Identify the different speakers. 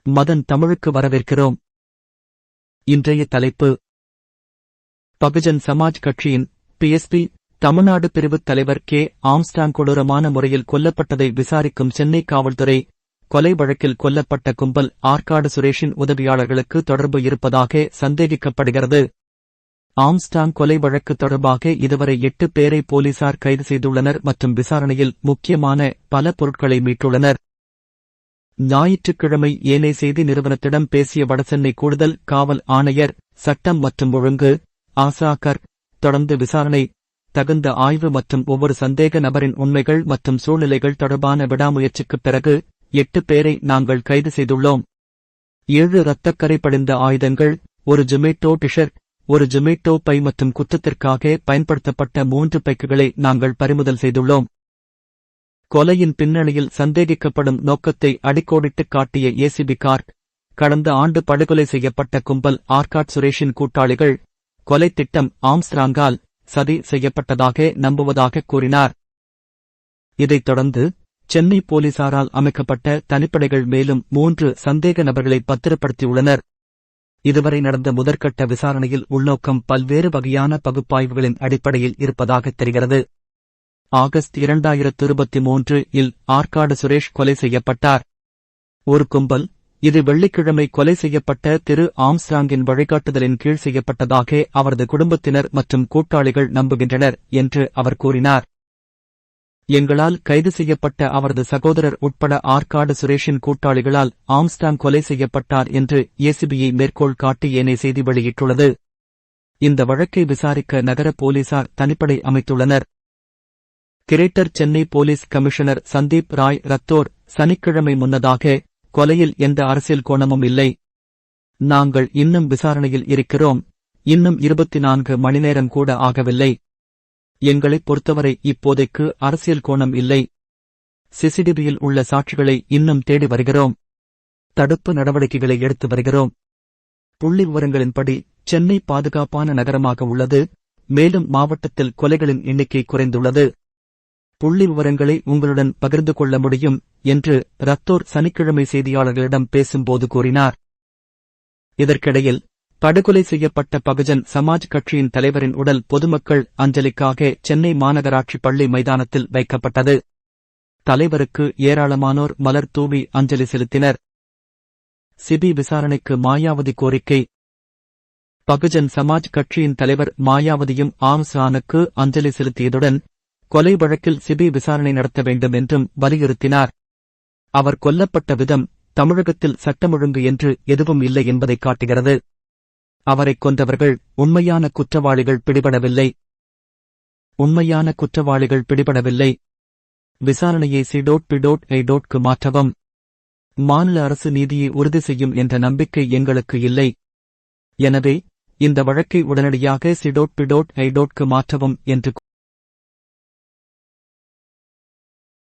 Speaker 1: மதன் தமிழுக்கு வரவேற்கிறோம். இன்றைய தலைப்பு: பகுஜன் சமாஜ் கட்சியின் PSP தமிழ்நாடு பிரிவு தலைவர் கே. ஆம்ஸ்ட்ராங் கொடூரமான முறையில் கொல்லப்பட்டதை விசாரிக்கும் சென்னை காவல்துறை. கொலை வழக்கில் கொல்லப்பட்ட கும்பல் ஆற்காடு சுரேஷின் உதவியாளர்களுக்கு தொடர்பு இருப்பதாக சந்தேகிக்கப்படுகிறது. ஆம்ஸ்ட்ராங் கொலை வழக்கு தொடர்பாக இதுவரை 8 பேரை போலீசார் கைது செய்துள்ளனர் மற்றும் விசாரணையில் முக்கியமான பல பொருட்களை மீட்டுள்ளனர். ஞாயிற்றுக்கிழமை ஏனை செய்தி நிறுவனத்திடம் பேசிய வடசென்னை கூடுதல் காவல் ஆணையர் சட்டம் மற்றும் ஒழுங்கு ஆசாகர், தொடர்ந்து விசாரணை, தகுந்த ஆய்வு மற்றும் ஒவ்வொரு சந்தேக நபரின் உண்மைகள் மற்றும் சூழ்நிலைகள் தொடர்பான விடாமுயற்சிக்குப் பிறகு 8 பேரை நாங்கள் கைது செய்துள்ளோம். 7 இரத்தக்கரை படிந்த ஆயுதங்கள், ஒரு ஜொமேட்டோ டிஷர்ட், ஒரு ஜொமேட்டோ பை மற்றும் குற்றத்திற்காக பயன்படுத்தப்பட்ட 3 பைக்குகளை நாங்கள் பறிமுதல் செய்துள்ளோம். கொலையின் பின்னணியில் சந்தேகிக்கப்படும் நோக்கத்தை அடிக்கோடிட்டுக் காட்டிய ACP கார்ட், கடந்த ஆண்டு படுகொலை செய்யப்பட்ட கும்பல் ஆற்காட் சுரேஷின் கூட்டாளிகள், கொலை திட்டம் ஆம்ஸ்ட்ராங்கால் சதி செய்யப்பட்டதாக நம்புவதாக கூறினார். இதைத் தொடர்ந்து சென்னை போலீசாரால் அமைக்கப்பட்ட தனிப்படைகள் மேலும் 3 சந்தேக நபர்களை பத்திரப்படுத்தியுள்ளனர். இதுவரை நடந்த முதற்கட்ட விசாரணையில் உள்நோக்கம் பல்வேறு வகையான பகுப்பாய்வுகளின் அடிப்படையில் இருப்பதாக தெரிகிறது. ஆகஸ்ட் 2023 இல் ஆற்காடு சுரேஷ் கொலை செய்யப்பட்டார். ஒரு கும்பல், இது வெள்ளிக்கிழமை கொலை செய்யப்பட்ட திரு ஆம்ஸ்ட்ராங்கின் வழிகாட்டுதலின் கீழ் செய்யப்பட்டதாக அவரது குடும்பத்தினர் மற்றும் கூட்டாளிகள் நம்புகின்றனர் என்று அவர் கூறினார். எங்களால் கைது செய்யப்பட்ட அவரது சகோதரர் உட்பட ஆற்காடு சுரேஷின் கூட்டாளிகளால் ஆம்ஸ்ட்ராங் கொலை செய்யப்பட்டார் என்று ACBயை மேற்கோள் காட்டி ஏனை செய்தி வெளியிட்டுள்ளது. இந்த வழக்கை விசாரிக்க நகர போலீசார் தனிப்படை அமைத்துள்ளனர். Greater Chennai police commissioner Sandeep Rai Rathore சனிக்கிழமை முன்னதாக, கொலையில் எந்த அரசியல் கோணமும் இல்லை. நாங்கள் இன்னும் விசாரணையில் இருக்கிறோம். இன்னும் 24 மணி நேரம் கூட ஆகவில்லை. எங்களைப் பொறுத்தவரை இப்போதைக்கு அரசியல் கோணம் இல்லை. CCTVயில் உள்ள சாட்சிகளை இன்னும் தேடி வருகிறோம். தடுப்பு நடவடிக்கைகளை எடுத்து வருகிறோம். புள்ளி விவரங்களின்படி சென்னை பாதுகாப்பான நகரமாக உள்ளது. மேலும் மாவட்டத்தில் கொலைகளின் எண்ணிக்கை குறைந்துள்ளது. புள்ளி விவரங்களை உங்களுடன் பகிர்ந்து கொள்ள முடியும் என்று ரத்தோர் சனிக்கிழமை செய்தியாளர்களிடம் பேசும்போது கூறினார். இதற்கிடையில் படுகொலை செய்யப்பட்ட பகுஜன் சமாஜ் கட்சியின் தலைவரின் உடல் பொதுமக்கள் அஞ்சலிக்காக சென்னை மாநகராட்சி பள்ளி மைதானத்தில் வைக்கப்பட்டது. தலைவருக்கு ஏராளமானோர் மலர் தூவி அஞ்சலி செலுத்தினர். சிபி விசாரணைக்கு மாயாவதி கோரிக்கை. பகுஜன் சமாஜ் கட்சியின் தலைவர் மாயாவதியும் ஆம்ஸ்ட்ராங்குக்கு அஞ்சலி செலுத்தியதுடன் கொலை வழக்கில் சிபி விசாரணை நடத்த வேண்டும் என்றும் வலியுறுத்தினார். அவர் கொல்லப்பட்ட விதம் தமிழகத்தில் சட்டம் ஒழுங்கு என்று எதுவும் இல்லை என்பதை காட்டுகிறது. அவரைக் கொன்றவர்கள் உண்மையான குற்றவாளிகள் பிடிபடவில்லை. விசாரணையை C.P.I.க்கு மாற்றவும். மாநில அரசு நீதியை உறுதி செய்யும் என்ற நம்பிக்கை எங்களுக்கு இல்லை. எனவே இந்த வழக்கை உடனடியாக C.P.I.க்கு மாற்றவும் என்று